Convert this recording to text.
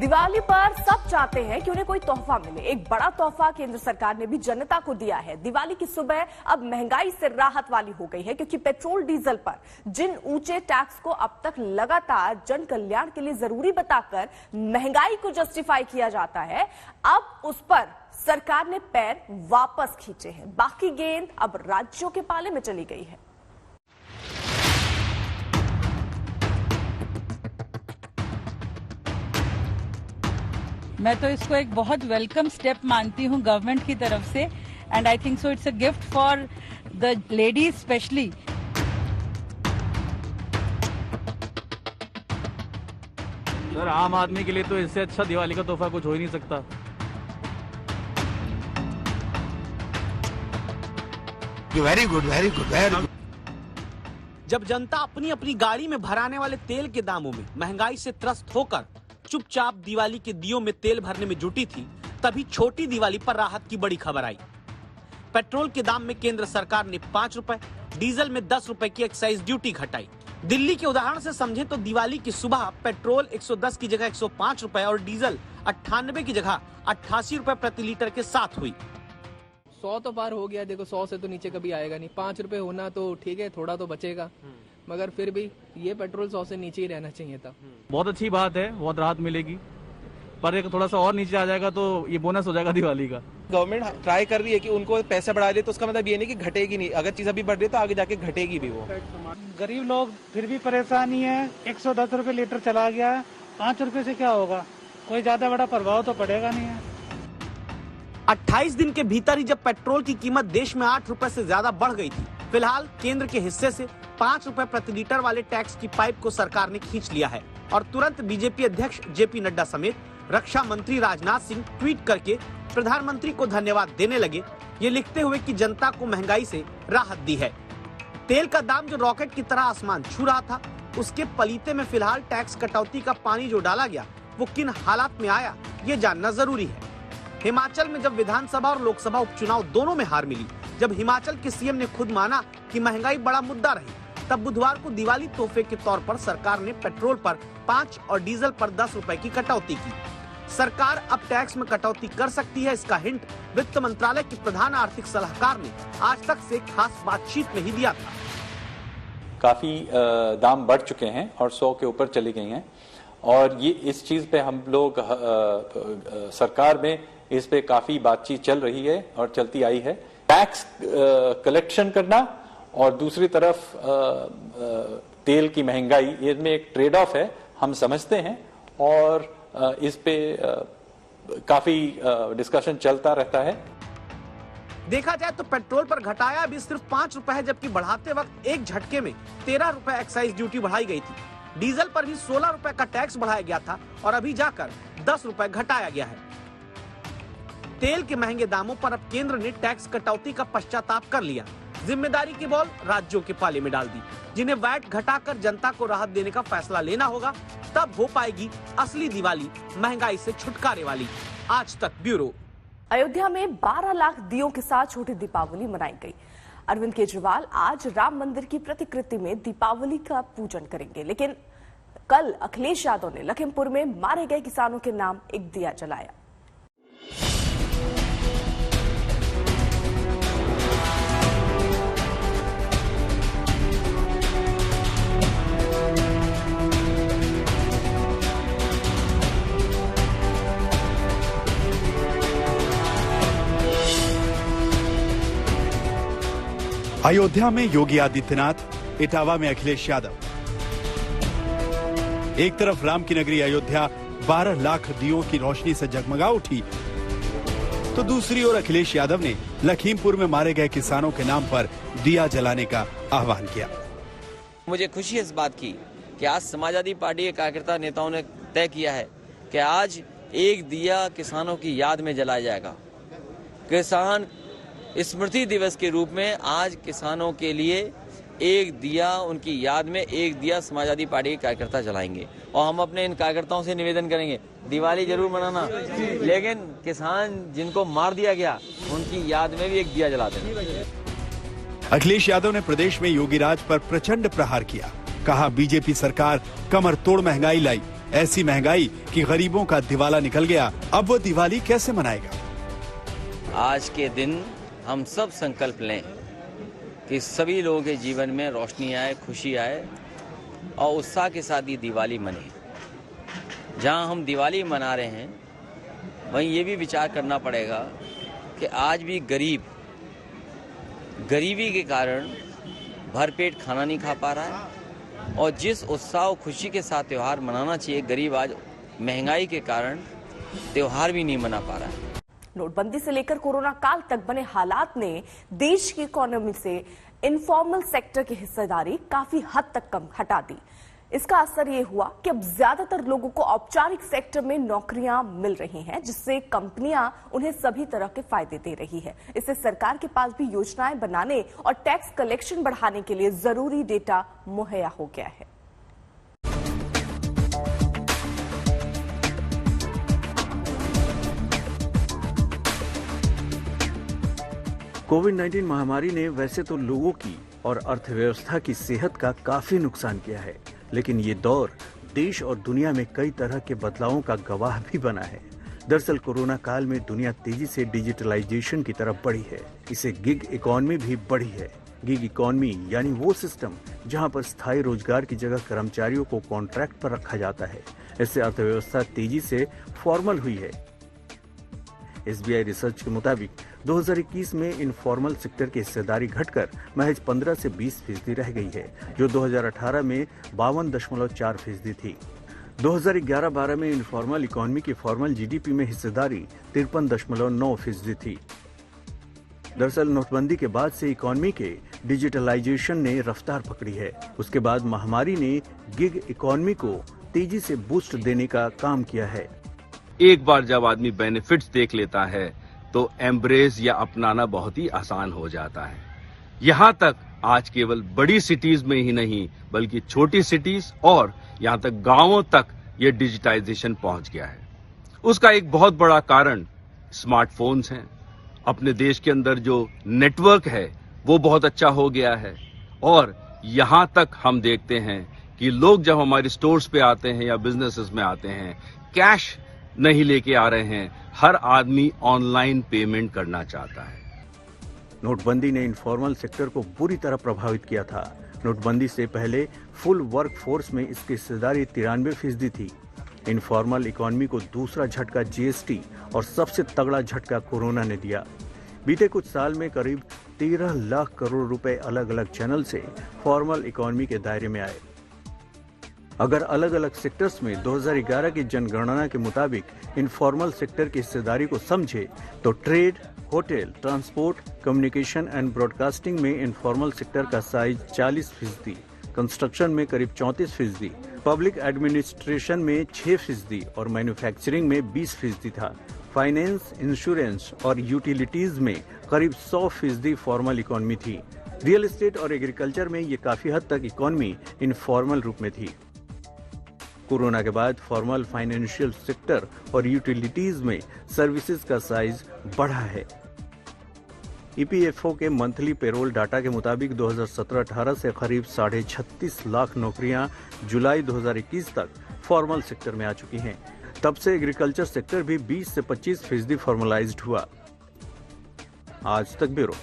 दिवाली पर सब चाहते हैं कि उन्हें कोई तोहफा मिले। एक बड़ा तोहफा केंद्र सरकार ने भी जनता को दिया है। दिवाली की सुबह अब महंगाई से राहत वाली हो गई है, क्योंकि पेट्रोल डीजल पर जिन ऊंचे टैक्स को अब तक लगातार जन कल्याण के लिए जरूरी बताकर महंगाई को जस्टिफाई किया जाता है, अब उस पर सरकार ने पैर वापस खींचे हैं। बाकी गेंद अब राज्यों के पाले में चली गई है। मैं तो इसको एक बहुत वेलकम स्टेप मानती हूँ गवर्नमेंट की तरफ से, and I think so it's a gift for the ladies specially. Sir, आम आदमी के लिए तो इससे अच्छा दिवाली का तोहफा कुछ हो ही नहीं सकता। Very good, very good, very good. जब जनता अपनी अपनी गाड़ी में भराने वाले तेल के दामों में महंगाई से त्रस्त होकर चुपचाप दिवाली के दियों में तेल भरने में जुटी थी, तभी छोटी दिवाली पर राहत की बड़ी खबर आई। पेट्रोल के दाम में केंद्र सरकार ने 5 रुपए, डीजल में 10 रुपए की एक्साइज ड्यूटी घटाई। दिल्ली के उदाहरण से समझें तो दिवाली की सुबह पेट्रोल 110 की जगह 105 रुपए और डीजल 98 की जगह 88 रुपए प्रति लीटर के साथ हुई। 100 तो पार हो गया। देखो 100 से तो नीचे कभी आएगा नहीं। 5 रुपए होना तो ठीक है, थोड़ा तो बचेगा, मगर फिर भी ये पेट्रोल 100 से नीचे ही रहना चाहिए था। बहुत अच्छी बात है, बहुत राहत मिलेगी, पर एक थोड़ा सा और नीचे आ जाएगा तो ये बोनस हो जाएगा दिवाली का। गवर्नमेंट ट्राई कर रही है कि उनको पैसे बढ़ा दे, तो उसका मतलब ये नहीं कि घटेगी नहीं। अगर चीज अभी बढ़ रही है तो आगे जाके घटेगी भी। वो गरीब लोग फिर भी परेशानी है। 110 रुपए लीटर चला गया है। 5 रुपए से क्या होगा, कोई ज्यादा बड़ा प्रभाव तो पड़ेगा नहीं है। 28 दिन के भीतर ही जब पेट्रोल की कीमत देश में 8 रुपए से ज्यादा बढ़ गई थी, फिलहाल केंद्र के हिस्से से 5 रुपए प्रति लीटर वाले टैक्स की पाइप को सरकार ने खींच लिया है और तुरंत बीजेपी अध्यक्ष जेपी नड्डा समेत रक्षा मंत्री राजनाथ सिंह ट्वीट करके प्रधानमंत्री को धन्यवाद देने लगे, ये लिखते हुए कि जनता को महंगाई से राहत दी है। तेल का दाम जो रॉकेट की तरह आसमान छू रहा था, उसके पलीते में फिलहाल टैक्स कटौती का पानी जो डाला गया, वो किन हालात में आया, ये जानना जरूरी है। हिमाचल में जब विधानसभा और लोकसभा उपचुनाव दोनों में हार मिली, जब हिमाचल के सीएम ने खुद माना कि महंगाई बड़ा मुद्दा रही, तब बुधवार को दिवाली तोहफे के तौर पर सरकार ने पेट्रोल पर 5 और डीजल पर 10 रुपए की कटौती की। सरकार अब टैक्स में कटौती कर सकती है, इसका हिंट वित्त मंत्रालय के प्रधान आर्थिक सलाहकार ने आज तक से खास बातचीत में ही दिया था। काफी दाम बढ़ चुके हैं और 100 के ऊपर चली गई हैं, और ये इस चीज पे हम लोग सरकार में इस पे काफी बातचीत चल रही है और चलती आई है। टैक्स कलेक्शन करना और दूसरी तरफ तेल की महंगाई, इसमें एक ट्रेड ऑफ है, हम समझते हैं, और इस पे काफी डिस्कशन चलता रहता है। देखा जाए तो पेट्रोल पर घटाया भी सिर्फ 5 रुपए है, जबकि बढ़ाते वक्त एक झटके में 13 रुपए एक्साइज ड्यूटी बढ़ाई गई थी। डीजल पर भी 16 रुपए का टैक्स बढ़ाया गया था और अभी जाकर 10 रुपए घटाया गया है। तेल के महंगे दामों पर अब केंद्र ने टैक्स कटौती का पश्चाताप कर लिया। जिम्मेदारी की बॉल राज्यों के पाले में डाल दी, जिन्हें वैट घटाकर जनता को राहत देने का फैसला लेना होगा। तब हो पाएगी असली दिवाली, महंगाई से छुटकारे वाली। आज तक ब्यूरो। अयोध्या में 12 लाख दियों के साथ छोटी दीपावली मनाई गई। अरविंद केजरीवाल आज राम मंदिर की प्रतिकृति में दीपावली का पूजन करेंगे, लेकिन कल अखिलेश यादव ने लखीमपुर में मारे गए किसानों के नाम एक दिया जलाया। अयोध्या में योगी आदित्यनाथ, इटावा में अखिलेश यादव। एक तरफ राम की नगरी अयोध्या 12 लाख दियों की रोशनी से जगमगा उठी, तो दूसरी ओर अखिलेश यादव ने लखीमपुर में मारे गए किसानों के नाम पर दिया जलाने का आह्वान किया। मुझे खुशी है इस बात की कि आज समाजवादी पार्टी के कार्यकर्ता नेताओं ने तय किया है कि आज एक दिया किसानों की याद में जलाया जाएगा। किसान स्मृति दिवस के रूप में आज किसानों के लिए एक दिया, उनकी याद में एक दिया समाजवादी पार्टी के कार्यकर्ता जलाएंगे। और हम अपने इन कार्यकर्ताओं से निवेदन करेंगे, दिवाली जरूर मनाना, लेकिन किसान जिनको मार दिया गया उनकी याद में भी एक दिया जला देना। अखिलेश यादव ने प्रदेश में योगी राज पर प्रचंड प्रहार किया। कहा बीजेपी सरकार कमर तोड़ महंगाई लाई, ऐसी महंगाई कि गरीबों का दिवाला निकल गया। अब वो दिवाली कैसे मनाएगा? आज के दिन हम सब संकल्प लें कि सभी लोगों के जीवन में रोशनी आए, खुशी आए और उत्साह के साथ ये दिवाली मने। जहां हम दिवाली मना रहे हैं वहीं ये भी विचार करना पड़ेगा कि आज भी गरीबी के कारण भरपेट खाना नहीं खा पा रहा है और जिस उत्साह और खुशी के साथ त्यौहार मनाना चाहिए, गरीब आज महंगाई के कारण त्यौहार भी नहीं मना पा रहा है। नोटबंदी से लेकर कोरोना काल तक बने हालात ने देश की इकोनॉमी से इनफॉर्मल सेक्टर की हिस्सेदारी काफी हद तक कम हटा दी। इसका असर ये हुआ कि अब ज्यादातर लोगों को औपचारिक सेक्टर में नौकरियां मिल रही हैं, जिससे कंपनियां उन्हें सभी तरह के फायदे दे रही है। इससे सरकार के पास भी योजनाएं बनाने और टैक्स कलेक्शन बढ़ाने के लिए जरूरी डेटा मुहैया हो गया है। कोविड-19 महामारी ने वैसे तो लोगों की और अर्थव्यवस्था की सेहत का काफी नुकसान किया है, लेकिन ये दौर देश और दुनिया में कई तरह के बदलावों का गवाह भी बना है। दरअसल कोरोना काल में दुनिया तेजी से डिजिटलाइजेशन की तरफ बढ़ी है। इसे गिग इकोनॉमी भी बढ़ी है। गिग इकोनॉमी यानी वो सिस्टम जहां पर स्थायी रोजगार की जगह कर्मचारियों को कॉन्ट्रैक्ट पर रखा जाता है। इससे अर्थव्यवस्था तेजी से फॉर्मल हुई है। SBI रिसर्च के मुताबिक 2021 में इनफॉर्मल सेक्टर की हिस्सेदारी घटकर महज 15 से 20% रह गई है, जो 2018 में 52.4% थी। 2011-12 में इनफॉर्मल इकोनॉमी की फॉर्मल GDP में हिस्सेदारी 53.9% थी। दरअसल नोटबंदी के बाद से इकोनॉमी के डिजिटलाइजेशन ने रफ्तार पकड़ी है। उसके बाद महामारी ने गिग इकोनॉमी को तेजी से बूस्ट देने का काम किया है। एक बार जब आदमी बेनिफिट्स देख लेता है तो एम्ब्रेस या अपनाना बहुत ही आसान हो जाता है। यहाँ तक आज केवल बड़ी सिटीज में ही नहीं बल्कि छोटी सिटीज और यहाँ तक गांवों तक ये डिजिटाइजेशन पहुंच गया है। उसका एक बहुत बड़ा कारण स्मार्टफोन्स हैं। अपने देश के अंदर जो नेटवर्क है वो बहुत अच्छा हो गया है और यहाँ तक हम देखते हैं कि लोग जब हमारे स्टोर्स पे आते हैं या बिजनेसेस में आते हैं, कैश नहीं लेके आ रहे हैं। हर आदमी ऑनलाइन पेमेंट करना चाहता है। नोटबंदी ने इनफॉर्मल सेक्टर को बुरी तरह प्रभावित किया था। नोटबंदी से पहले फुल वर्क फोर्स में इसकी हिस्सेदारी 93% थी। इनफॉर्मल इकोनॉमी को दूसरा झटका GST और सबसे तगड़ा झटका कोरोना ने दिया। बीते कुछ साल में करीब 13 लाख करोड़ रुपए अलग अलग चैनल से फॉर्मल इकोनॉमी के दायरे में आए। अगर अलग अलग सेक्टर्स में 2011 की जनगणना के मुताबिक इनफॉर्मल सेक्टर की हिस्सेदारी को समझे तो trade, hotel, transport, communication and broadcasting में इनफॉर्मल सेक्टर का साइज 40%, कंस्ट्रक्शन में करीब 34%, पब्लिक एडमिनिस्ट्रेशन में 6% और मैन्युफैक्चरिंग में 20% था। फाइनेंस, इंश्योरेंस और यूटिलिटीज में करीब 100% फॉर्मल इकोनॉमी थी। रियल एस्टेट और एग्रीकल्चर में ये काफी हद तक इकोनॉमी इनफॉर्मल रूप में थी। कोरोना के बाद फॉर्मल फाइनेंशियल सेक्टर और यूटिलिटीज में सर्विसेज का साइज बढ़ा है। EPFO के मंथली पेरोल डाटा के मुताबिक 2017-18 से करीब 36.5 लाख नौकरियां जुलाई 2021 तक फॉर्मल सेक्टर में आ चुकी हैं। तब से एग्रीकल्चर सेक्टर भी 20 से 25% फॉर्मलाइज्ड हुआ। आज तक ब्यूरो।